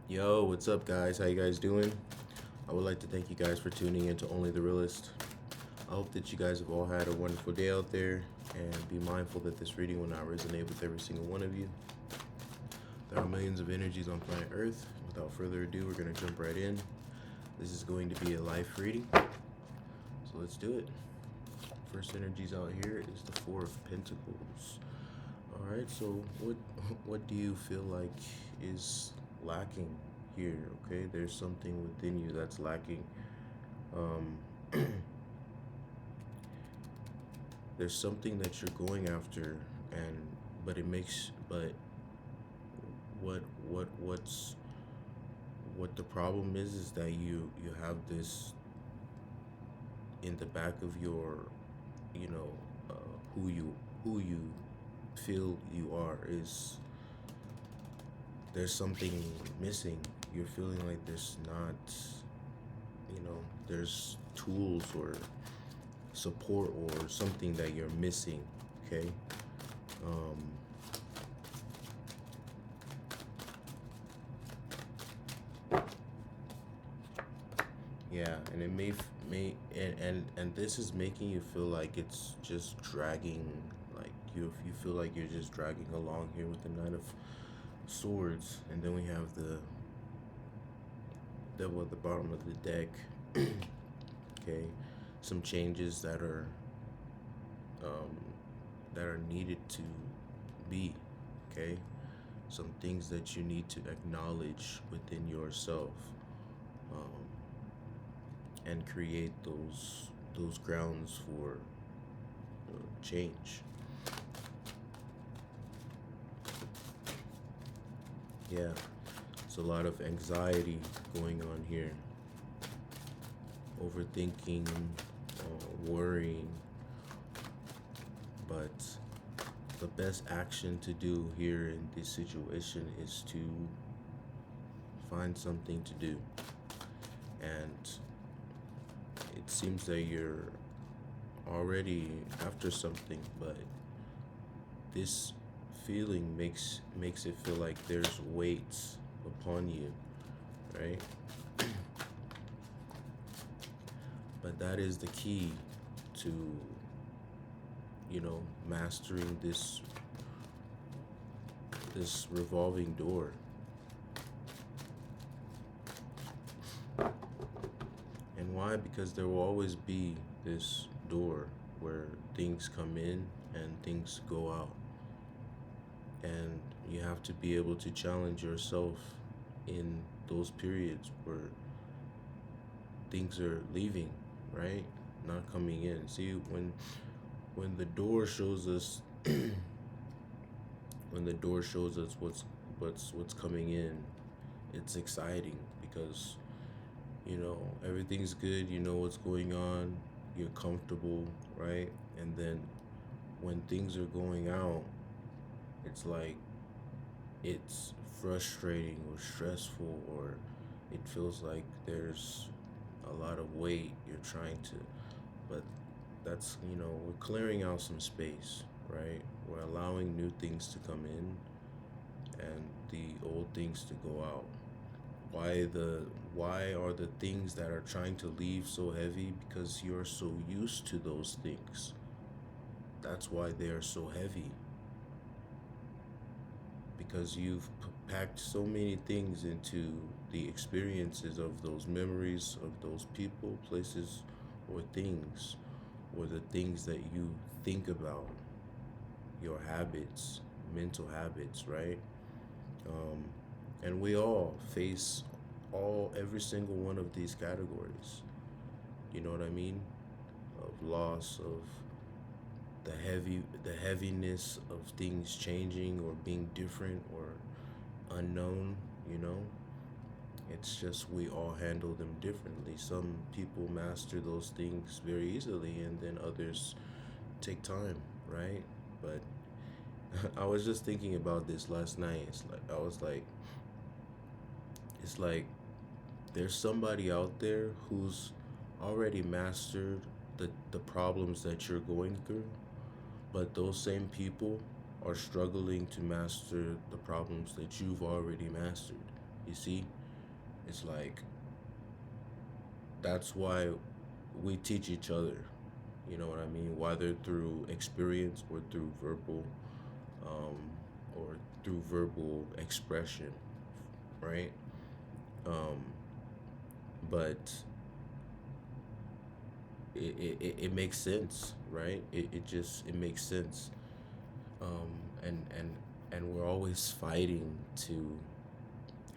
Yo, what's up, guys? How you guys doing? I would like to thank you guys for tuning in to Only the Realist. I hope that you guys have all had a wonderful day out there, and be mindful that this reading will not resonate with every single one of you. There are millions of energies on planet Earth. Without further ado, we're going to jump right in. This is going to be a life reading, so let's do it. First energies out here is the Four of Pentacles. All right, so what do you feel like is lacking here? Okay, there's something within you that's lacking. Um, there's something that you're going after, and but it makes but what's what the problem is that you have this in the back of your, you know, who you feel you are is there's something missing. You're feeling like there's not, there's tools or support or something that you're missing. Okay. Um, yeah, and it and this is making you feel like it's just dragging, like you feel like you're just dragging along here with the Knight of Swords, and then we have the Devil at the bottom of the deck. Okay, some changes um, that are needed to be. Okay, some things that you need to acknowledge within yourself, um, and create those grounds for change. Yeah, it's a lot of anxiety going on here, overthinking, worrying, but the best action to do here in this situation is to find something to do. And it seems that you're already after something, but this feeling makes it feel like there's weights upon you, right? But that is the key to, mastering this revolving door. And why? Because there will always be this door where things come in and things go out. And you have to be able to challenge yourself in those periods where things are leaving, right? Not coming in. See, when the door shows us when the door shows us what's coming in, it's exciting because everything's good, you know what's going on, you're comfortable, right? And then when things are going out, it's like it's frustrating or stressful, or it feels like there's a lot of weight you're trying to, but that's, we're clearing out some space, right? We're allowing new things to come in and the old things to go out. Why are the things that are trying to leave so heavy? Because you're so used to those things. That's why they are so heavy. Because you've packed so many things into the experiences of those memories of those people, places, or things, or the things that you think about, your habits, mental habits, right? Um, and we all face every single one of these categories. You know what I mean? Of loss, of the heaviness of things changing or being different or unknown, you know? It's just we all handle them differently. Some people master those things very easily, and then others take time, right? But I was just thinking about this last night. It's like there's somebody out there who's already mastered the problems that you're going through, but those same people are struggling to master the problems that you've already mastered. You see, it's like that's why we teach each other. You know what I mean? Whether through experience um, or through verbal expression, right? Um, but it makes sense, right? It makes sense. Um, and and and we're always fighting to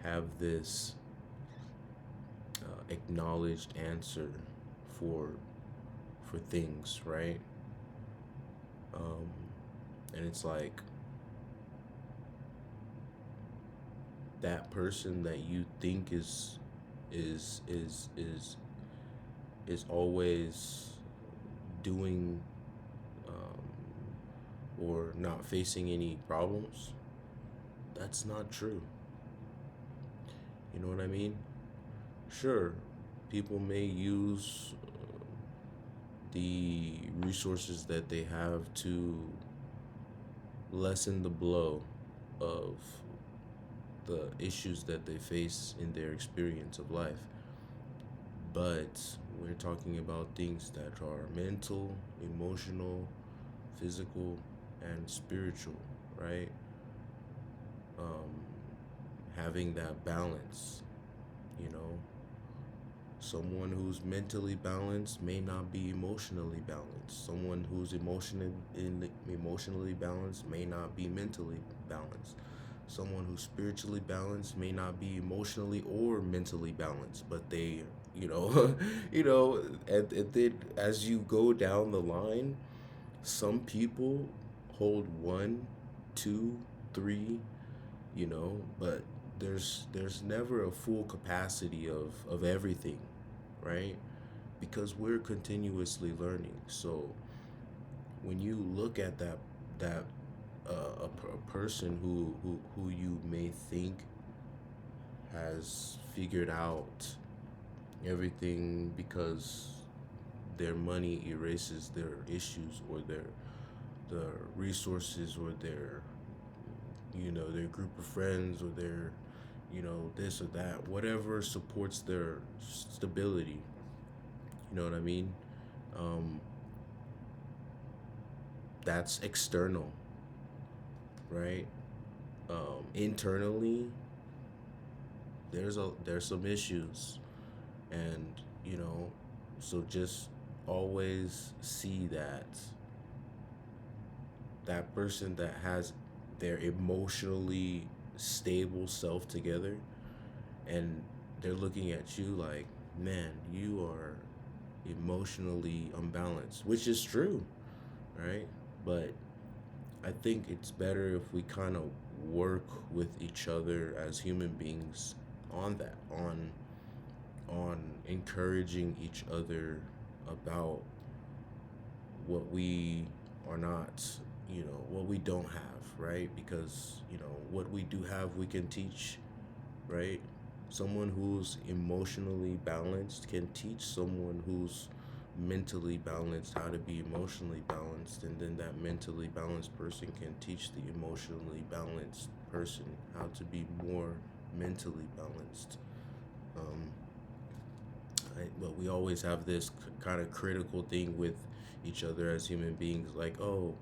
have this acknowledged answer for things, right? Um, and it's like that person that you think is is is is always doing or not facing any problems. That's not true. You know what I mean? Sure, people may use the resources that they have to lessen the blow of the issues that they face in their experience of life. But we're talking about things that are mental, emotional, physical, and spiritual, right? Um, Having that balance, you know. Someone who's mentally balanced may not be emotionally balanced. Someone who's emotionally balanced may not be mentally balanced. Someone who's spiritually balanced may not be emotionally or mentally balanced, but they, you know, and then as you go down the line, some people hold one, two, three, but there's never a full capacity of everything, right? Because we're continuously learning. So when you look at that a person who you may think has figured out everything because their money erases their issues or the resources or their group of friends or their this or that, whatever supports their stability. You know what I mean? um, that's external, right? Internally, there's some issues, and you know, so just always see that person that has their emotionally stable self together, and they're looking at you like, man, you are emotionally unbalanced, which is true, right? But I think it's better if we kind of work with each other as human beings on that, on encouraging each other about what we are not, what we don't have, right? Because, what we do have, we can teach, right? Someone who's emotionally balanced can teach someone who's mentally balanced how to be emotionally balanced, and then that mentally balanced person can teach the emotionally balanced person how to be more mentally balanced. Um, but we always have this kind of critical thing with each other as human beings, like, oh,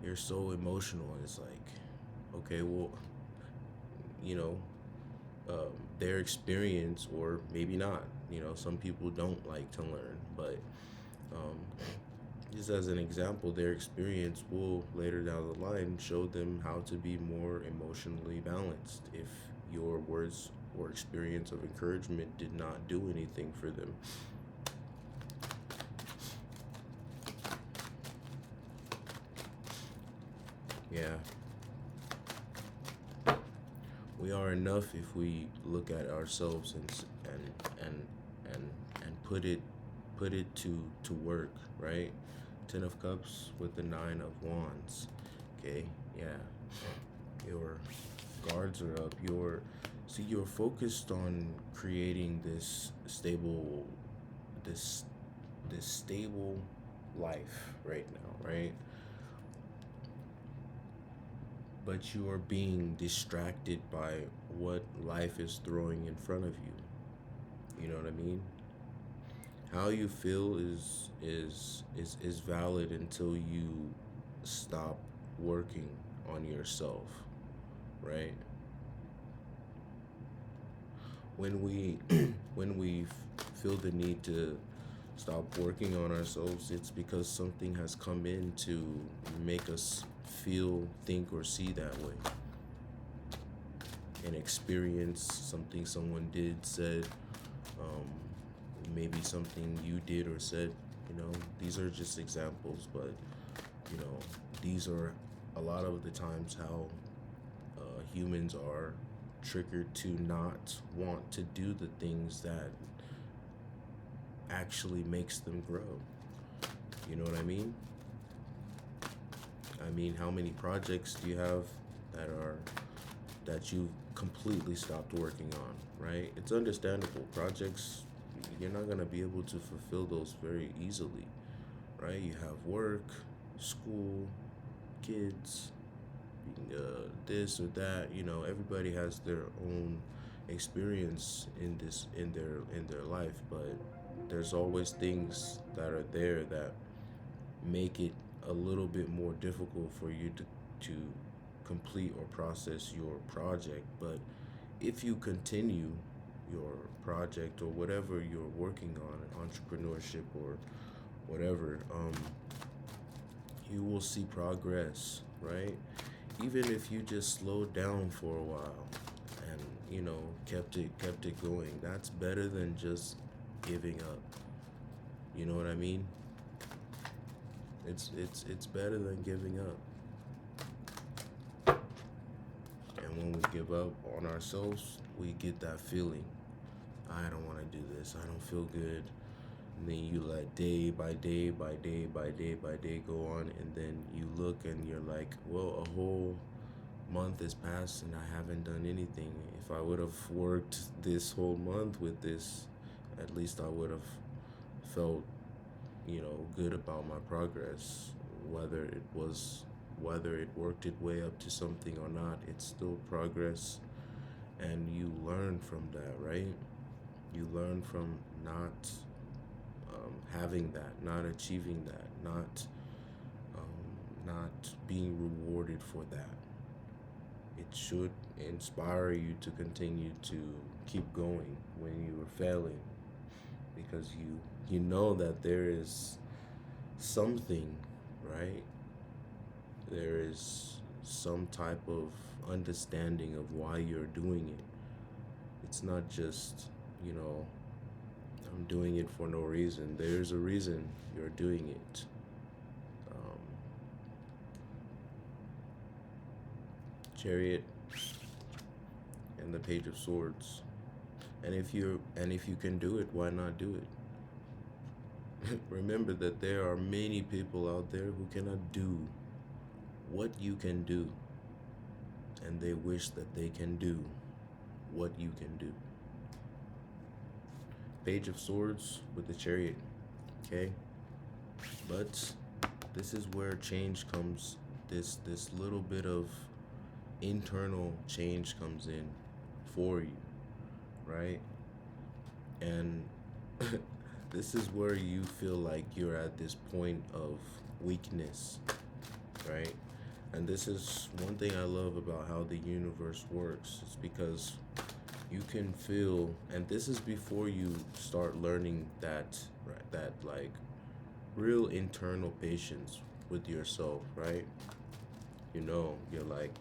you're so emotional. And it's like, okay, well, you know, their experience, or maybe not. Some people don't like to learn, but um, just as an example, their experience will later down the line show them how to be more emotionally balanced if your words or experience of encouragement did not do anything for them. Yeah, we are enough if we look at ourselves and and and put it to work, right? 10 of Cups with the 9 of Wands. Okay, yeah. Your guards are up. You're focused on creating this this stable life right now, right? but you are being distracted by what life is throwing in front of you. You know what I mean? How you feel is valid until you stop working on yourself, right? When we when we feel the need to stop working on ourselves, it's because something has come in to make us feel, think, or see that way. An experience, something someone did, said, um, maybe something you did or said. These are just examples, but these are a lot of the times how humans are triggered to not want to do the things that actually makes them grow. You know what I mean? I mean, how many projects do you have that you've completely stopped working on, right? It's understandable. Projects, you're not gonna be able to fulfill those very easily, right? You have work, school, kids, this or that. Everybody has their own experience in their life, but there's always things that are there that make it a little bit more difficult for you to complete or process your project. But if you continue your project or whatever you're working on, entrepreneurship or whatever, you will see progress, right? Even if you just slowed down for a while and kept it going, that's better than just giving up. You know what I mean? It's better than giving up. And when we give up on ourselves, we get that feeling, I don't want to do this, I don't feel good. And then you let day by day by day by day by day go on, and then you look and you're like, well, a whole month has passed and I haven't done anything. If I would have worked this whole month with this, at least I would have felt good about my progress. Whether it worked its way up to something or not, it's still progress. And you learn from that, right? You learn from not having that, not achieving that, not being rewarded for that. It should inspire you to continue to keep going when you are failing, because you know that there is something, right? There is some type of understanding of why you're doing it. It's not just, I'm doing it for no reason. There's a reason you're doing it. Chariot and the Page of Swords. And if you can do it, why not do it? Remember that there are many people out there who cannot do what you can do, and they wish that they can do what you can do. Page of Swords with the Chariot, okay? But this is where change comes. This little bit of internal change comes in for you, right? And this is where you feel like you're at this point of weakness, right? And this is one thing I love about how the universe works. It's because you can feel, and this is before you start learning that, right, that like real internal patience with yourself, right? You're like,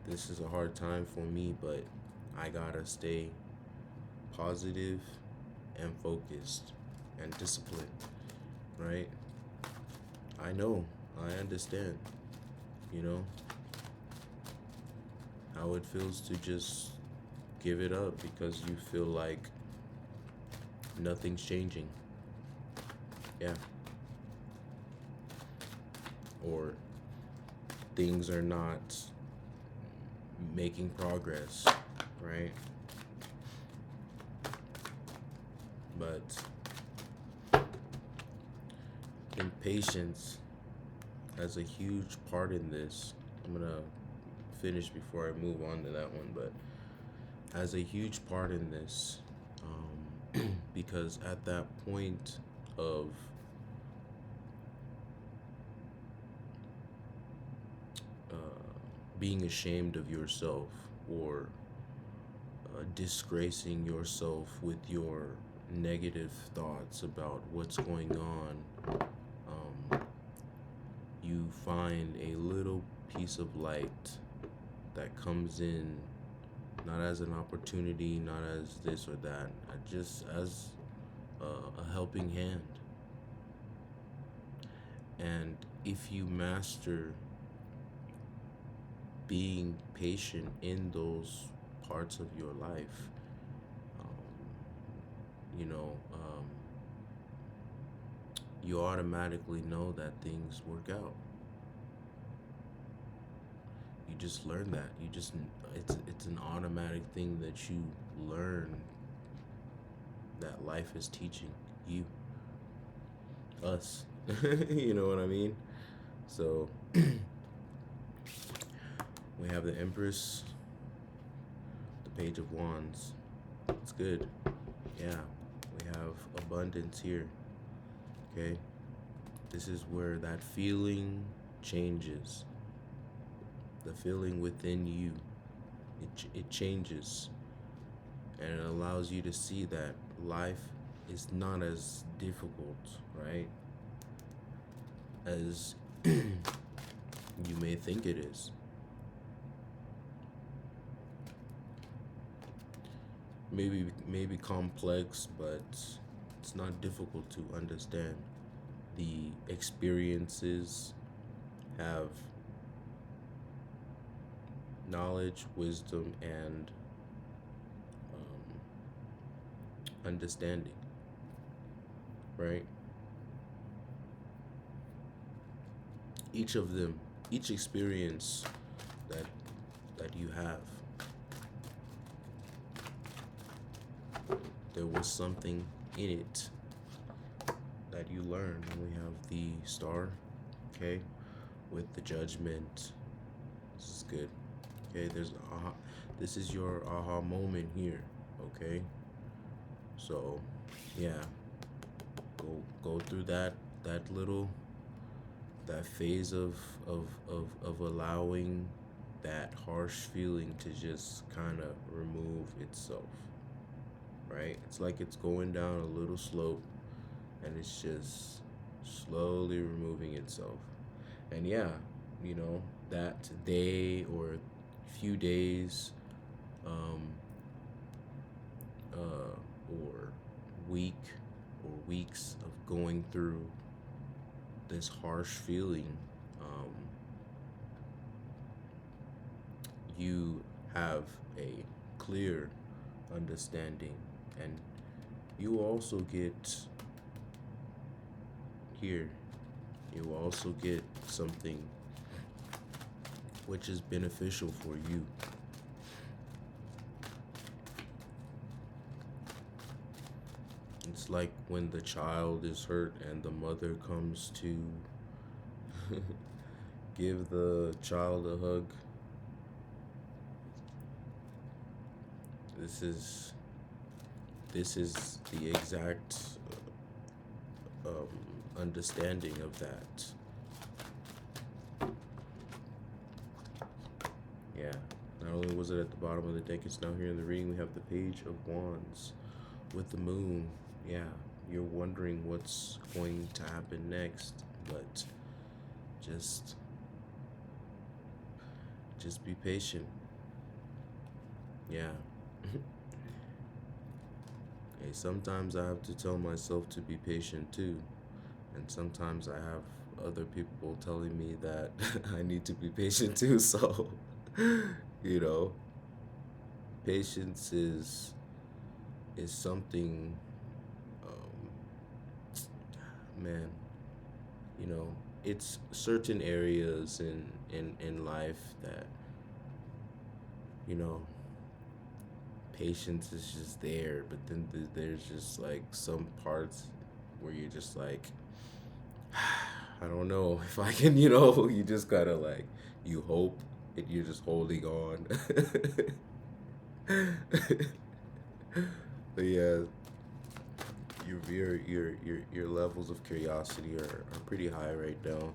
this is a hard time for me, but I gotta stay positive and focused and disciplined, right? I know, I understand, how it feels to just give it up because you feel like nothing's changing. Yeah. Or things are not making progress, right? But impatience has a huge part in this. I'm gonna finish before I move on to that one, but has a huge part in this, because at that point of being ashamed of yourself, or disgracing yourself with your negative thoughts about what's going on, you find a little piece of light that comes in, not as an opportunity, not as this or that, just as a helping hand. And if you master being patient in those parts of your life, you know, you automatically know that things work out. You just learn that. It's an automatic thing that you learn, that life is teaching you, us. You know what I mean? So we have the Empress, the Page of Wands. It's good. Yeah, we have abundance here. Okay, this is where that feeling changes. The feeling within you, it changes, and it allows you to see that life is not as difficult, right, as you may think it is. Maybe complex, but it's not difficult to understand. The experiences have knowledge, wisdom, and understanding, right? Each of them, each experience that you have, there was something in it that you learned. And we have the Star, okay, with the Judgment. This is good. Okay, this is your aha moment here, okay? So, yeah, go through that phase of allowing that harsh feeling to just kind of remove itself, right? It's like it's going down a little slope, and it's just slowly removing itself. And yeah, you know, that day or few days, or week or weeks of going through this harsh feeling, you have a clear understanding, and you also get here, you also get something which is beneficial for you. It's like when the child is hurt and the mother comes to give the child a hug. This is the exact understanding of that. Yeah, not only was it at the bottom of the deck, it's now here in the reading. We have the Page of Wands with the Moon. Yeah, you're wondering what's going to happen next, but just be patient. Yeah. Hey, sometimes I have to tell myself to be patient too, and sometimes I have other people telling me that I need to be patient too. So, you know, patience is something, man, you know, it's certain areas in life that, you know, patience is just there, but then there's just like some parts where you're just like, I don't know if I can, you know, you just gotta like, you hope and you're just holding on. But yeah, your levels of curiosity are pretty high right now.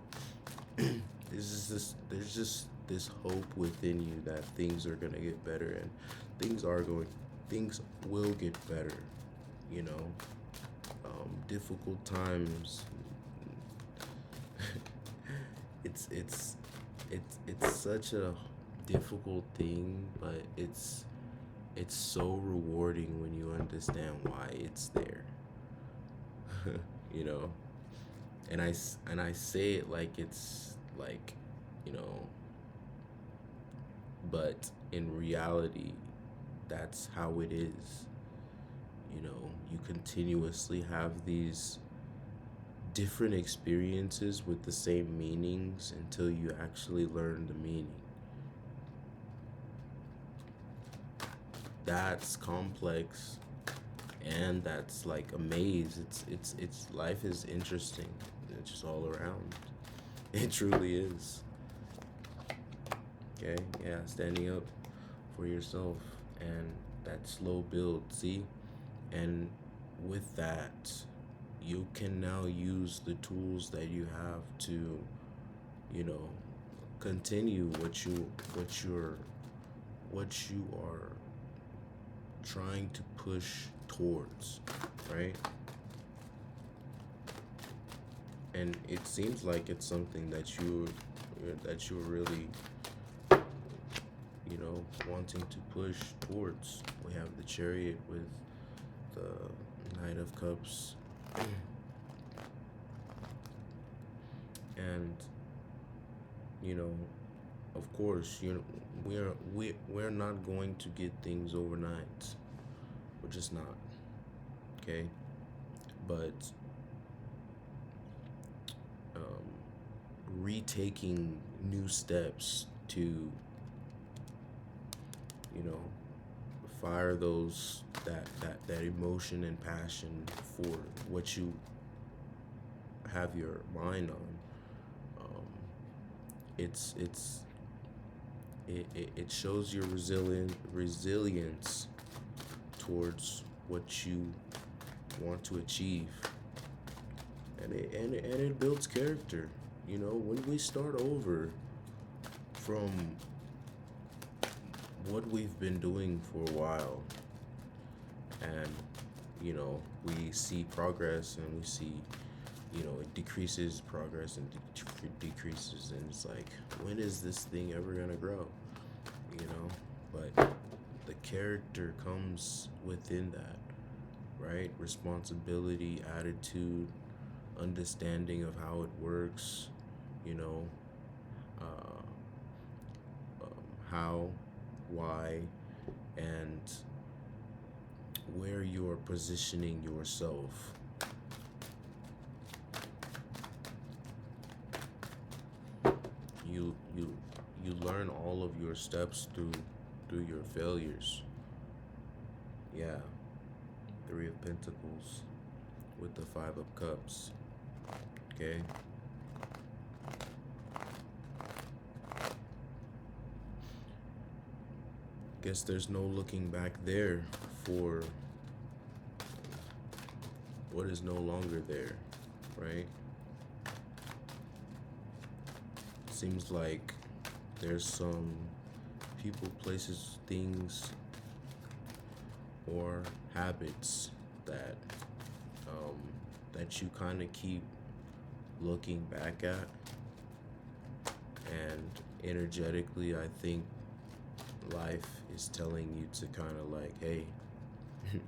There's just this hope within you that things are gonna get better, and things are going things will get better, you know. Difficult times, it's it's such a difficult thing, but it's so rewarding when you understand why it's there. You know, and I say it like it's like, you know, but in reality, that's how it is. You know, you continuously have these different experiences with the same meanings until you actually learn the meaning. That's complex, and that's like a maze. It's life is interesting. It's just all around. It truly is. Okay, yeah, standing up for yourself and that slow build, see? And with that, you can now use the tools that you have to, you know, continue what you are trying to push towards, right? And it seems like it's something that you're really, you know, wanting to push towards. We have the Chariot with the Knight of Cups, and you know, of course, we're not going to get things overnight. We're just not, okay? But retaking new steps to, you know, fire that emotion and passion for what you have your mind on. It shows your resilience towards what you want to achieve, and it builds character. You know, when we start over from what we've been doing for a while, and you know, we see progress, and we see, you know, it decreases progress and decreases, and it's like, when is this thing ever gonna grow? You know, but the character comes within that, right? Responsibility, attitude, understanding of how it works, you know, uh, how, why, and where you're positioning yourself. You learn all of your steps through your failures. Yeah, Three of Pentacles with the Five of Cups. Okay. Guess there's no looking back there for what is no longer there, right? Seems like there's some people, places, things, or habits that that you kind of keep looking back at, and energetically, I think life is telling you to kind of like, hey, I'm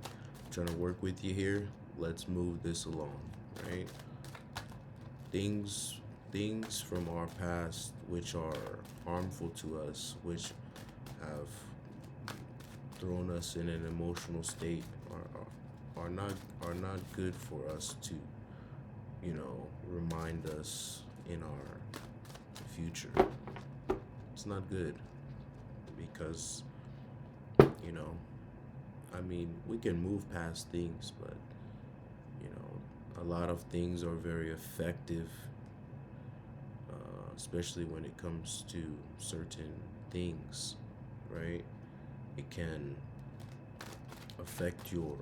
trying to work with you here. Let's move this along, right? Things from our past which are harmful to us, which have thrown us in an emotional state, are not good for us to, you know, remind us in our future. It's not good, because, you know, I mean, we can move past things, but, you know, a lot of things are very effective, especially when it comes to certain things, right? It can affect your,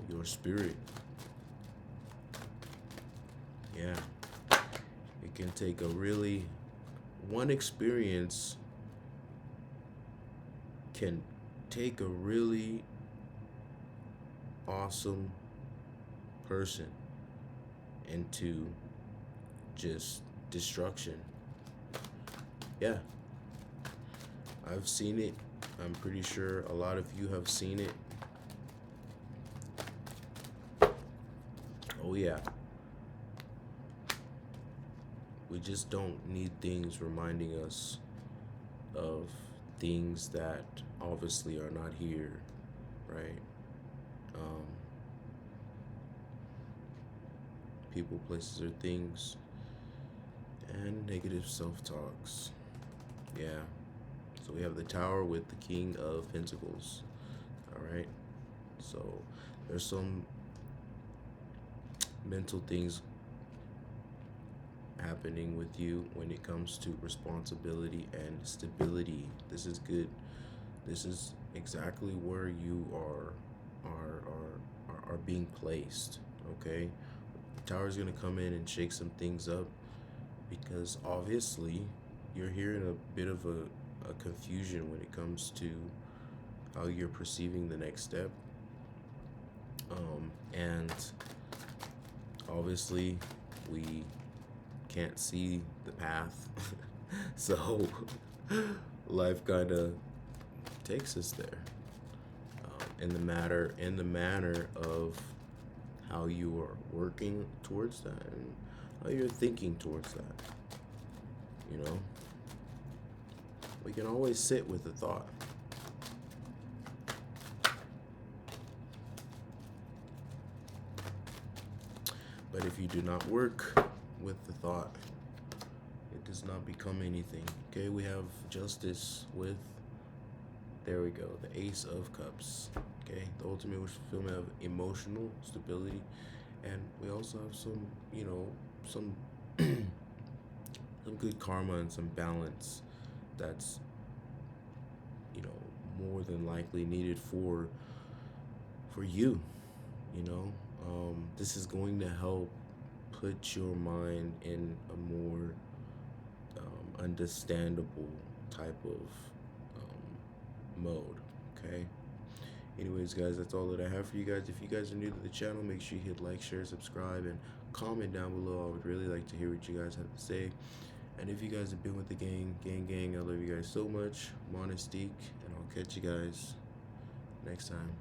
your spirit. Yeah. It can take one experience can take a really awesome person into just destruction. Yeah. I've seen it. I'm pretty sure a lot of you have seen it. Oh, yeah. We just don't need things reminding us of things that obviously are not here, right? People, places, or things, and negative self-talks. Yeah. So we have the Tower with the King of Pentacles. All right. So there's some mental things happening with you when it comes to responsibility and stability. This is good. This is exactly where you are being placed. Okay. The Tower is going to come in and shake some things up, because obviously you're hearing a bit of a confusion when it comes to how you're perceiving the next step. And obviously we can't see the path. So life kind of takes us there, in the manner of how you are working towards that and how you're thinking towards that. We can always sit with the thought. But if you do not work with the thought, it does not become anything. Okay, we have Justice with, there we go, the Ace of Cups. Okay, the ultimate fulfillment of emotional stability. And we also have some, some some good karma and some balance that's, more than likely needed for you. This is going to help put your mind in a more understandable type of mode. Okay. Anyways, guys, that's all that I have for you guys. If you guys are new to the channel, make sure you hit like, share, subscribe, and comment down below. I would really like to hear what you guys have to say. And if you guys have been with the gang, I love you guys so much. Monistique, and I'll catch you guys next time.